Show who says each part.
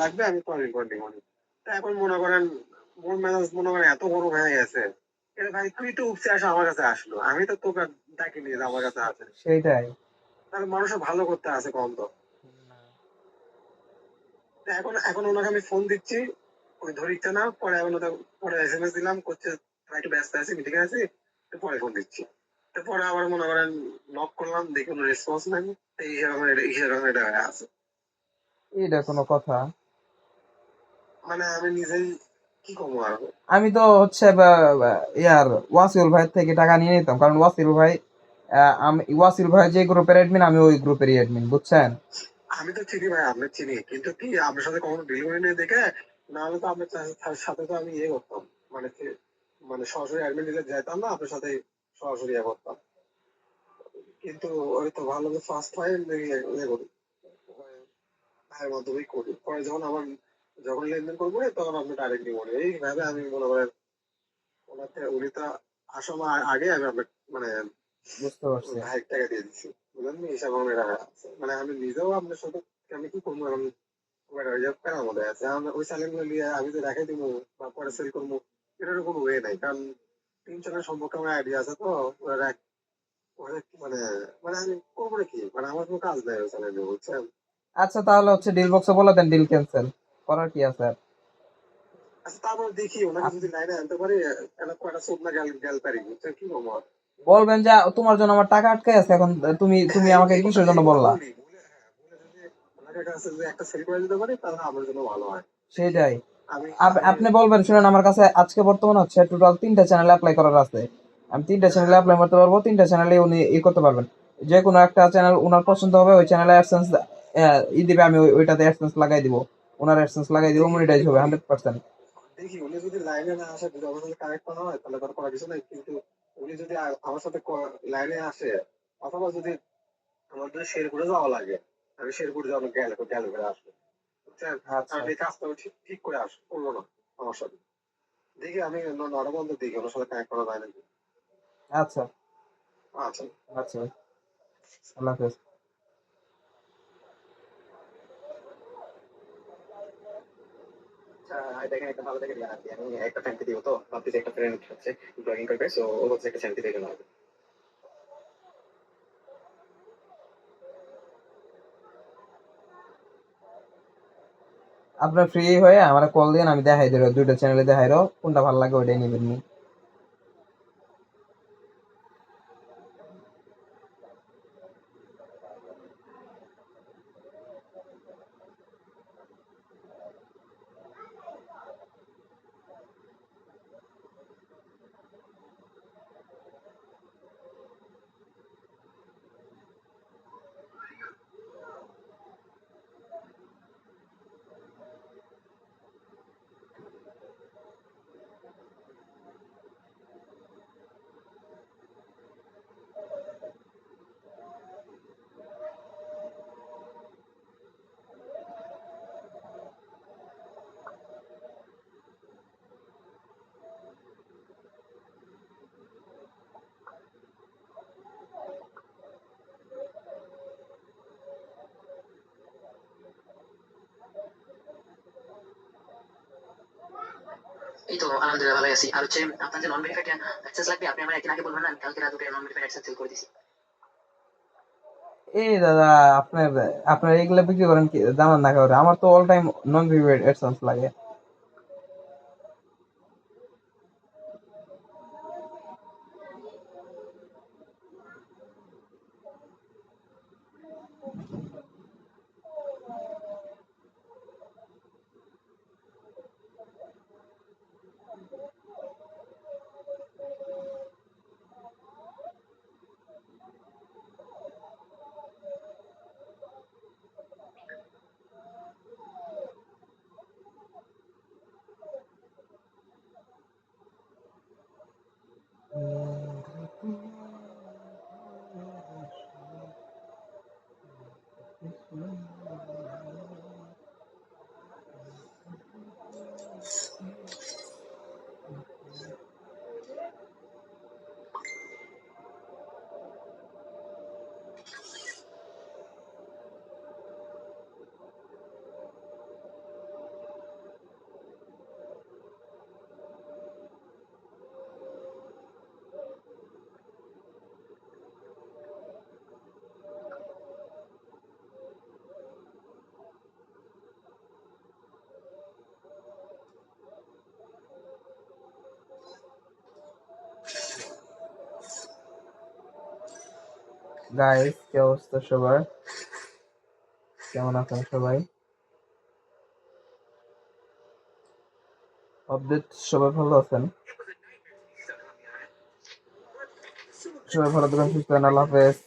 Speaker 1: লাগবে আমি পরে রিপোর্ট দিব। তা এখন মনে করেন মন মেজাজ মনে করেন এত বড় হয়ে গেছে। এ ভাই তুই তো উপচে আসা আমার কাছে আসলো, আমি তো তোকে ডাকিনি যে আমার কাছে আসে।
Speaker 2: সেইটাই।
Speaker 1: তাহলে মানুষের ভালো করতে আছে কম তো। তা এখন এখন ওনাকে আমি ফোন দিচ্ছি, ওই ধরিচ্ছে না। পরে এখন পরে SMS দিলাম, করছে "ভাই একটু ব্যস্ত আছি, মিটিং আছি, তো পরে ফোন দিচ্ছি"। তো পরে আবার মনে করেন নক করলাম, দেখি কোনো রেসপন্স নাই। এই এরকম এটা হয়ে আছে।
Speaker 2: এটা কোনো কথা?
Speaker 1: মানে আমি নিজেই কি করবো আর।
Speaker 2: আমি তো হচ্ছে ইয়ার ওয়াসিউল ভাইয়ের থেকে টাকা নিয়ে নিতাম, কারণ ওয়াসিউল ভাই আমি ওয়াসিউল ভাই যে গ্রুপের অ্যাডমিন আমি ওই গ্রুপেরই অ্যাডমিন, বুঝছেন?
Speaker 1: আমি তো চিনি ভাই, আপনি চিনি, কিন্তু কি আপনার সাথে কখনো ডেলিভারি নেই দেখে, না হলে তো আপনার তার সাথে তো আমি ইয়ে করতাম, মানে মানে সরাসরি অ্যাডমিন দিলে যেতাম না, আপনার সাথে সরাসরি ইয়ে করতাম। কিন্তু ওই তো ভালো যে ফার্স্ট টাইম ইয়ে করি, ভাইয়ের মাধ্যমেই করি। পরে যখন লেনদেন করবো তখন আপনি ডাইরেক্টলি মনে এইভাবে আমি মনে করেন ওনাকে, উনি তো আসার আগে আমি আপনার মানে
Speaker 2: বুঝতে পারছি।
Speaker 1: ভাইয়ের টাকা দিয়ে দিচ্ছি, বুঝলেন নি? হিসাব আমার রাখা আছে। মানে আমি নিজেও আপনার সাথে আমি কি করবো এখন, প্যারার মধ্যে আছে। ওই চ্যালেঞ্জ নিয়ে আমি যে রেখে দিব বা পরে সেল করবো, এটার কোনো ওয়ে নাই। কারণ 3-4 সম্পর্কে আমার আইডিয়া আছে তো। ওরা মানে মানে আমি করবো কি, মানে আমার কোনো কাজ নাই ওই চ্যালেঞ্জে, বুঝছেন?
Speaker 2: আচ্ছা, তাহলে হচ্ছে ডিল বক্সে বলে দেন, ডিল ক্যান্সেল করার কি আছে আর?
Speaker 1: আচ্ছা তারপর দেখি ওনাকে
Speaker 2: আপ-
Speaker 1: যদি লাইনে আনতে পারি, একটা কয়টা চোখ না গেল পারি, বুঝছেন কি করবো আর?
Speaker 2: বলবেন যে তোমার জন্য আমার টাকা আটকে আছে, এখন তুমি তুমি
Speaker 1: হ্যাঁ
Speaker 2: আমাকে
Speaker 1: এই কথা
Speaker 2: কিসের জন্য
Speaker 1: এই কথা
Speaker 2: বললা?
Speaker 1: বলি, ভুলে হ্যাঁ ভুলে যদি ওনাকে কাছে যদি একটা সেল করে দিতে পারি তাহলে আমার জন্য ভালো হয়। দেখি
Speaker 2: সেটাই।
Speaker 1: আমি আমি
Speaker 2: আপনি বলবেন, শুনেন, আমার কাছে আজকে বর্তমানে হচ্ছে টোটাল 3টা চ্যানেলে অ্যাপ্লাই করার আছে। আমি 3টা চ্যানেলে
Speaker 1: হ্যাঁ
Speaker 2: অ্যাপ্লাই করতে পারবো, 3টা চ্যানেলে উনি করতে পারবেন। যে কোনো একটা চ্যানেল উনার পছন্দ হবে, ওই চ্যানেলে অ্যাডসেন্স দিবে, আমি ওইটাতে অ্যাডসেন্স লাগাই দিব। ওনার অ্যাডসেন্স লাগাই দিব,
Speaker 1: দেখি
Speaker 2: মনিটাইজ
Speaker 1: যদি
Speaker 2: হবে
Speaker 1: করি,
Speaker 2: 100%।
Speaker 1: দেখি উনি যদি লাইনে না আসে, যদি আমার সাথে কানেক্ট করা হয় তাহলে তার করার কিছু নাই। কিন্তু উনি যদি আমার সাথে লাইনে আসে, অথবা যদি আমার যদি শেরপুরে যাওয়া লাগে, আমি শেরপুরে যাবো, গেলে করে আসবো, বুঝছেন?
Speaker 2: আচ্ছা,
Speaker 1: কারণ এই কাজটা আমি ঠিক ঠিক করে করবো না আমার সাথে। দেখি আমি নটা বন্ধ দেখি ওনার সাথে কানেক্ট করা যায় নাকি।
Speaker 2: আচ্ছা,
Speaker 1: আচ্ছা।
Speaker 2: আচ্ছা। আল্লাহ হাফেজ।
Speaker 1: আচ্ছা, দেখেন একটা ভালো দেখে জানাচ্ছি, আমি একটা ফ্যান দিব তো ভাবতেছি একটা ফ্রেন্ড হচ্ছে ব্লগিং করবে, সো ও হচ্ছে একটা চ্যানেল দেখে নেবে।
Speaker 2: আপনার ফ্রি হয়ে আমার কল দিন, আমি দেখাই দেবো, 2টা চ্যানেলে দেখাই দাও, কোনটা ভালো লাগে ওইটাই নিবেন নি।
Speaker 1: এই তো আলহামদুলিল্লাহ ভালো আছি। আর হচ্ছে আপনার যে নন ভেরিফাইড অ্যাক্সেস লাগবে, আপনি আমার একদিন আগে বলবেন না, আমি কালকে রাতে নন ভেরিফাইড অ্যাক্সেস সেল করে দিছি।
Speaker 2: এই দাদা, আপনার আপনার এগুলা বিক্রি করেন কি জানান না কাউরে? আমার তো অল টাইম নন ভিভেড এডসেন্স লাগে। গাইস, কি অবস্থা সবার? কেমন আছেন সবাই? আপডেট, সবাই ভালো আছেন? সবাই ভালো থাকবেন, সুস্থ থাকেন, আল্লাহ হাফেজ।